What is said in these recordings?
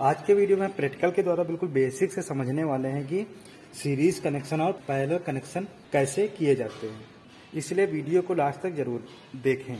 आज के वीडियो में प्रैक्टिकल के द्वारा बिल्कुल बेसिक से समझने वाले हैं कि सीरीज कनेक्शन और पैरेलल कनेक्शन कैसे किए जाते हैं, इसलिए वीडियो को लास्ट तक जरूर देखें।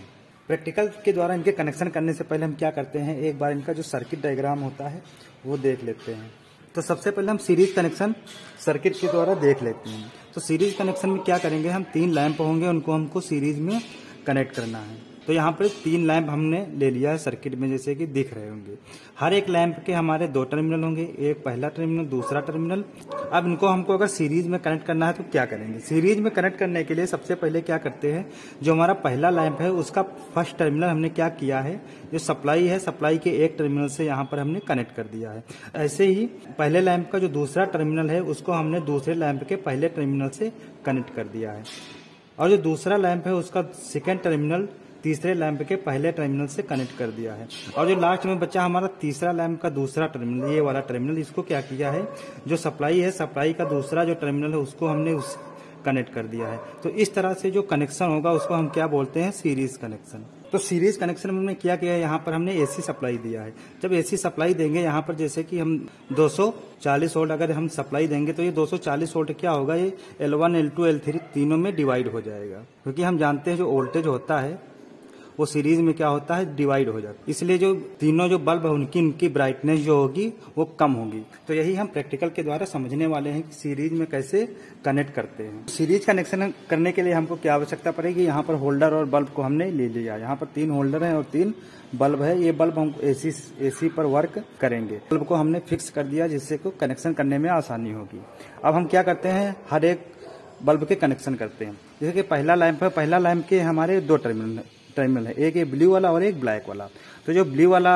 प्रैक्टिकल के द्वारा इनके कनेक्शन करने से पहले हम क्या करते हैं, एक बार इनका जो सर्किट डायग्राम होता है वो देख लेते हैं। तो सबसे पहले हम सीरीज कनेक्शन सर्किट के द्वारा देख लेते हैं। तो सीरीज कनेक्शन में क्या करेंगे, हम 3 लैंप होंगे, उनको हमको सीरीज में कनेक्ट करना है। तो यहाँ पर 3 लैंप हमने ले लिया है सर्किट में, जैसे कि दिख रहे होंगे। हर एक लैंप के हमारे 2 टर्मिनल होंगे, एक पहला टर्मिनल दूसरा टर्मिनल। अब इनको हमको अगर सीरीज में कनेक्ट करना है तो क्या करेंगे, सीरीज में कनेक्ट करने के लिए सबसे पहले क्या करते हैं, जो हमारा पहला लैंप है उसका फर्स्ट टर्मिनल हमने क्या किया है, जो सप्लाई है सप्लाई के एक टर्मिनल से यहाँ पर हमने कनेक्ट कर दिया है। ऐसे ही पहले लैंप का जो दूसरा टर्मिनल है उसको हमने दूसरे लैंप के पहले टर्मिनल से कनेक्ट कर दिया है, और जो दूसरा लैंप है उसका सेकेंड टर्मिनल तीसरे लैंप के पहले टर्मिनल से कनेक्ट कर दिया है। और जो लास्ट में बचा हमारा तीसरा लैंप का दूसरा टर्मिनल, ये वाला टर्मिनल, इसको क्या किया है, जो सप्लाई है सप्लाई का दूसरा जो टर्मिनल है उसको हमने उस कनेक्ट कर दिया है। तो इस तरह से जो कनेक्शन होगा उसको हम क्या बोलते हैं, सीरीज कनेक्शन। तो सीरीज कनेक्शन में हमने क्या किया है, यहाँ पर हमने एसी सप्लाई दिया है। जब एसी सप्लाई देंगे यहाँ पर, जैसे कि हम 240 वोल्ट अगर हम सप्लाई देंगे तो ये 240 वोल्ट क्या होगा, ये L1 L2 L3 तीनों में डिवाइड हो जाएगा, क्योंकि हम जानते हैं जो वोल्टेज होता है वो सीरीज में क्या होता है, डिवाइड हो जाता है। इसलिए जो तीनों जो बल्ब है उनकी ब्राइटनेस जो होगी वो कम होगी। तो यही हम प्रैक्टिकल के द्वारा समझने वाले हैं कि सीरीज में कैसे कनेक्ट करते हैं। सीरीज कनेक्शन करने के लिए हमको क्या आवश्यकता पड़ेगी, यहाँ पर होल्डर और बल्ब को हमने ले लिया। यहाँ पर 3 होल्डर है और 3 बल्ब है। ये बल्ब हम एसी पर वर्क करेंगे। बल्ब को हमने फिक्स कर दिया जिससे को कनेक्शन करने में आसानी होगी। अब हम क्या करते हैं, हर एक बल्ब के कनेक्शन करते हैं। जैसे कि पहला लैंप है, पहला लैंप के हमारे 2 टर्मिनल है, एक ये ब्लू वाला और एक ब्लैक वाला। तो जो ब्लू वाला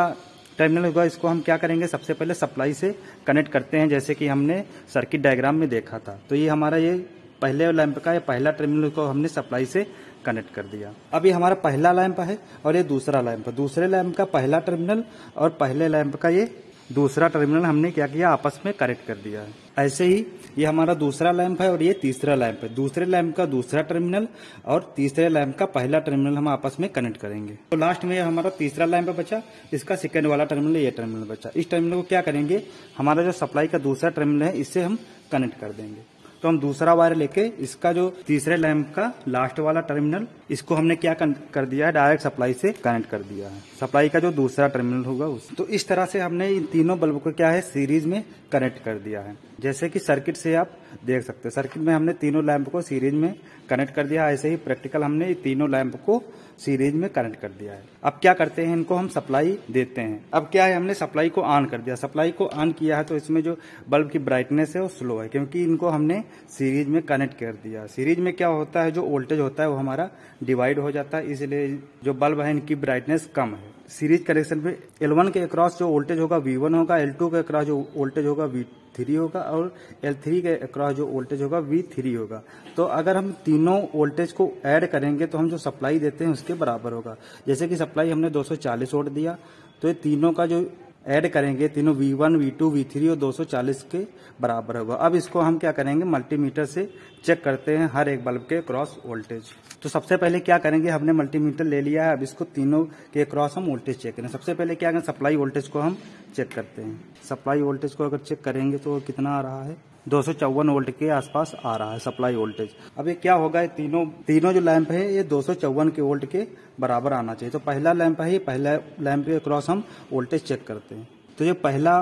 टर्मिनल होगा इसको हम क्या करेंगे, सबसे पहले सप्लाई से कनेक्ट करते हैं, जैसे कि हमने सर्किट डायग्राम में देखा था। तो ये हमारा ये पहले लैंप का ये पहला टर्मिनल को हमने सप्लाई से कनेक्ट कर दिया। अब ये हमारा पहला लैंप है और ये दूसरा लैंप है। दूसरे लैंप का पहला टर्मिनल और पहले लैंप का ये दूसरा टर्मिनल हमने क्या किया, आपस में कनेक्ट कर दिया है। ऐसे ही ये हमारा दूसरा लैंप है और ये तीसरा लैंप है। दूसरे लैंप का दूसरा टर्मिनल और तीसरे लैंप का पहला टर्मिनल हम आपस में कनेक्ट करेंगे। तो लास्ट में हमारा तीसरा लैंप बचा, इसका सेकेंड वाला टर्मिनल ये टर्मिनल बचा। इस टर्मिनल को क्या करेंगे, हमारा जो सप्लाई का दूसरा टर्मिनल है इससे हम कनेक्ट कर देंगे। तो हम दूसरा वायर लेके इसका जो तीसरे लैंप का लास्ट वाला टर्मिनल, इसको हमने क्या कर दिया है, डायरेक्ट सप्लाई से कनेक्ट कर दिया है, सप्लाई का जो दूसरा टर्मिनल होगा उस। तो इस तरह से हमने इन तीनों बल्ब को क्या है, सीरीज में कनेक्ट कर दिया है। जैसे कि सर्किट से आप देख सकते हैं, सर्किट में हमने तीनों लैंप को सीरीज में कनेक्ट कर दिया। ऐसे ही प्रैक्टिकल हमने तीनों लैंप को सीरीज में कनेक्ट कर दिया है। अब क्या करते हैं, इनको हम सप्लाई देते हैं। अब क्या है, हमने सप्लाई को ऑन कर दिया। सप्लाई को ऑन किया है तो इसमें जो बल्ब की ब्राइटनेस है वो स्लो है, क्योंकि इनको हमने सीरीज में कनेक्ट कर दिया। सीरीज में क्या होता है, जो वोल्टेज होता है वो हमारा डिवाइड हो जाता है, इसलिए जो बल्ब है इनकी ब्राइटनेस कम है। सीरीज कनेक्शन पे L1 के अक्रॉस जो वोल्टेज होगा V1 होगा, L2 के अक्रॉस जो वोल्टेज होगा V3 होगा, और L3 के अक्रॉस जो वोल्टेज होगा V3 होगा। तो अगर हम तीनों वोल्टेज को ऐड करेंगे तो हम जो सप्लाई देते हैं उसके बराबर होगा। जैसे कि सप्लाई हमने 240 वोल्ट दिया, तो ये तीनों का जो ऐड करेंगे, तीनों V1 V2 V3 और 240 के बराबर होगा। अब इसको हम क्या करेंगे, मल्टीमीटर से चेक करते हैं हर एक बल्ब के क्रॉस वोल्टेज। तो सबसे पहले क्या करेंगे, हमने मल्टीमीटर ले लिया है, अब इसको तीनों के क्रॉस हम वोल्टेज चेक करें। सबसे पहले क्या करें, सप्लाई वोल्टेज को हम चेक करते हैं। सप्लाई वोल्टेज को अगर चेक करेंगे तो कितना आ रहा है, 254 वोल्ट के आसपास आ रहा है सप्लाई वोल्टेज। अब ये क्या होगा, तीनों जो लैंप है ये 254 के वोल्ट के बराबर आना चाहिए। तो पहला लैंप है, पहला लैंप के क्रॉस हम वोल्टेज चेक करते हैं। तो ये पहला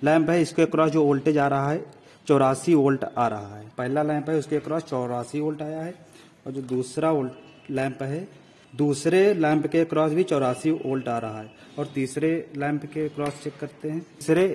लैंप है, इसके क्रॉस जो वोल्टेज आ रहा है 84 वोल्ट आ रहा है। पहला लैंप है उसके क्रॉस 84 वोल्ट आया है। और जो दूसरा लैंप है, दूसरे लैंप के क्रॉस भी 84 वोल्ट आ रहा है। और तीसरे लैंप के क्रॉस चेक करते हैं, तीसरे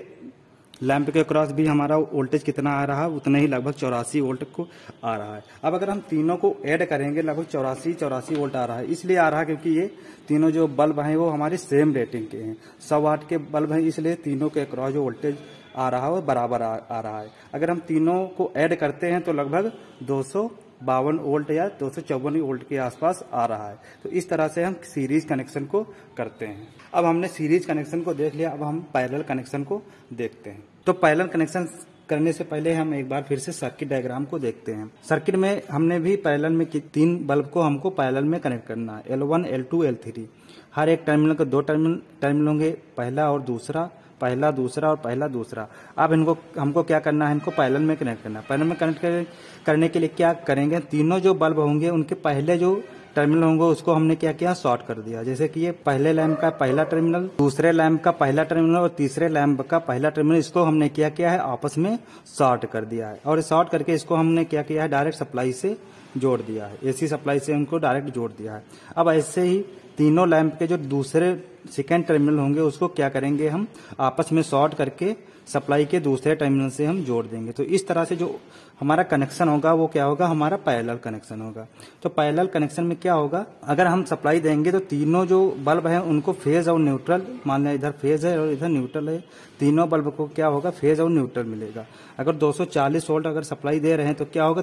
लैंप के क्रॉस भी हमारा वोल्टेज कितना आ रहा है, उतना ही लगभग 84 वोल्ट को आ रहा है। अब अगर हम तीनों को ऐड करेंगे, लगभग 84 वोल्ट आ रहा है। इसलिए आ रहा है क्योंकि ये तीनों जो बल्ब हैं वो हमारे सेम रेटिंग के हैं, 100 वाट के बल्ब हैं, इसलिए तीनों के क्रॉस जो वोल्टेज आ रहा है वो बराबर आ रहा है। अगर हम तीनों को ऐड करते हैं तो लगभग 252 वोल्ट या 254 वोल्ट के आसपास आ रहा है। तो इस तरह से हम सीरीज कनेक्शन को करते हैं। अब हमने सीरीज कनेक्शन को देख लिया, अब हम पैरेलल कनेक्शन को देखते हैं। तो पैरेलल कनेक्शन करने से पहले हम एक बार फिर से सर्किट डायग्राम को देखते हैं। सर्किट में हमने भी पैरेलल में 3 बल्ब को हमको पैरेलल में कनेक्ट करना है, L1 L2 L3। हर एक टर्मिनल के 2 टर्मिनल होंगे, पहला और दूसरा पहला दूसरा और पहला दूसरा। अब इनको हमको क्या करना है, इनको पैरेलल में कनेक्ट करना है। पैरेलल में कनेक्ट करने के लिए क्या करेंगे, तीनों जो बल्ब होंगे उनके पहले जो टर्मिनल होंगे उसको हमने क्या किया, शॉर्ट कर दिया। जैसे कि ये पहले लैंप का पहला टर्मिनल, दूसरे लैंप का पहला टर्मिनल और तीसरे लैंप का पहला टर्मिनल, इसको हमने क्या किया है, आपस में शॉर्ट कर दिया है। और शॉर्ट करके इसको हमने क्या किया है, डायरेक्ट सप्लाई से जोड़ दिया है, एसी सप्लाई से उनको डायरेक्ट जोड़ दिया है। अब ऐसे ही तीनों लैंप के जो दूसरे सेकेंड टर्मिनल होंगे उसको क्या करेंगे, हम आपस में शॉर्ट करके सप्लाई के दूसरे टर्मिनल से हम जोड़ देंगे। तो इस तरह से जो हमारा कनेक्शन होगा वो क्या होगा, हमारा पैरेलल कनेक्शन होगा। तो पैरेलल कनेक्शन में क्या होगा, अगर हम सप्लाई देंगे तो तीनों जो बल्ब है उनको फेज और न्यूट्रल, मान लिया इधर फेज है और इधर न्यूट्रल है, तीनों बल्ब को क्या होगा, फेज और न्यूट्रल मिलेगा। अगर 240 वोल्ट अगर सप्लाई दे रहे हैं तो क्या होगा,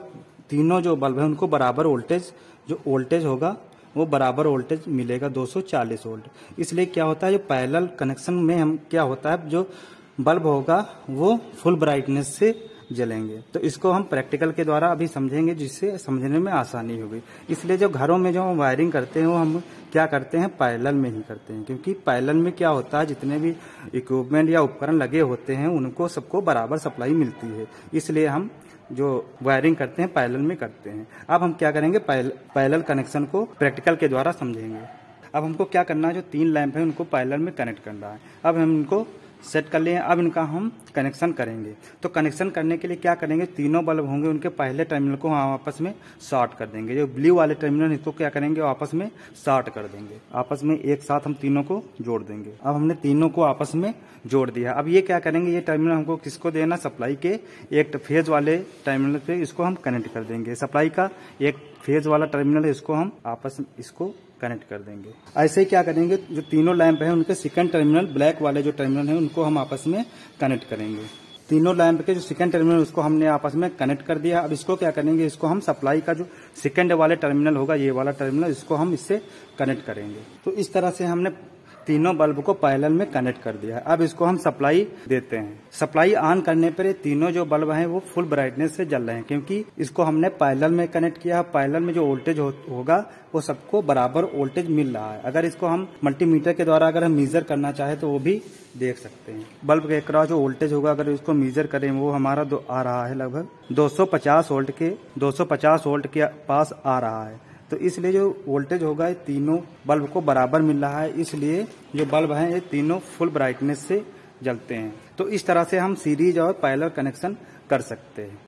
तीनों जो बल्ब है उनको बराबर वोल्टेज, जो वोल्टेज होगा वो बराबर वोल्टेज मिलेगा 240 वोल्ट। इसलिए क्या होता है, जो पैरेलल कनेक्शन में हम क्या होता है, जो बल्ब होगा वो फुल ब्राइटनेस से जलेंगे। तो इसको हम प्रैक्टिकल के द्वारा अभी समझेंगे, जिससे समझने में आसानी होगी। इसलिए जो घरों में जो वायरिंग करते हैं वो हम क्या करते हैं, पैरेलल में ही करते हैं, क्योंकि पैरेलल में क्या होता है, जितने भी इक्विपमेंट या उपकरण लगे होते हैं उनको सबको बराबर सप्लाई मिलती है। इसलिए हम जो वायरिंग करते हैं पैरेलल में करते हैं। अब हम क्या करेंगे, पैरेलल कनेक्शन को प्रैक्टिकल के द्वारा समझेंगे। अब हमको क्या करना है, जो 3 लैंप है उनको पैरेलल में कनेक्ट करना है। अब हम इनको सेट कर लिए, अब इनका हम कनेक्शन करेंगे। तो कनेक्शन करने के लिए क्या करेंगे, तीनों बल्ब होंगे उनके पहले टर्मिनल को हम आपस में शॉर्ट कर देंगे। जो ब्लू वाले टर्मिनल इसको क्या करेंगे, आपस में शॉर्ट कर देंगे, आपस में एक साथ हम तीनों को जोड़ देंगे। अब हमने तीनों को आपस में जोड़ दिया। अब ये क्या करेंगे, ये टर्मिनल हमको किसको देना, सप्लाई के एक फेज वाले टर्मिनल पे इसको हम कनेक्ट कर देंगे। सप्लाई का एक फेज वाला टर्मिनल है, इसको हम आपस में इसको कनेक्ट कर देंगे। ऐसे ही क्या करेंगे, जो तीनों लैंप हैं उनके सेकंड टर्मिनल, ब्लैक वाले जो टर्मिनल हैं उनको हम आपस में कनेक्ट करेंगे। तीनों लैंप के जो सेकंड टर्मिनल उसको हमने आपस में कनेक्ट कर दिया। अब इसको क्या करेंगे, इसको हम सप्लाई का जो सेकंड वाले टर्मिनल होगा, ये वाला टर्मिनल, इसको हम इससे कनेक्ट करेंगे। तो इस तरह से हमने तीनों बल्ब को पैरेलल में कनेक्ट कर दिया है। अब इसको हम सप्लाई देते हैं। सप्लाई ऑन करने पर ये तीनों जो बल्ब हैं वो फुल ब्राइटनेस से जल रहे हैं, क्योंकि इसको हमने पैरेलल में कनेक्ट किया। पैरेलल में जो वोल्टेज होगा वो सबको बराबर वोल्टेज मिल रहा है। अगर इसको हम मल्टीमीटर के द्वारा अगर हम मेजर करना चाहें तो वो भी देख सकते हैं। बल्ब के अक्रॉस जो वोल्टेज होगा अगर इसको मेजर करें वो हमारा आ रहा है लगभग 250 वोल्ट के पास आ रहा है। तो इसलिए जो वोल्टेज होगा ये तीनों बल्ब को बराबर मिल रहा है, इसलिए जो बल्ब हैं ये तीनों फुल ब्राइटनेस से जलते हैं। तो इस तरह से हम सीरीज और पैरेलल कनेक्शन कर सकते हैं।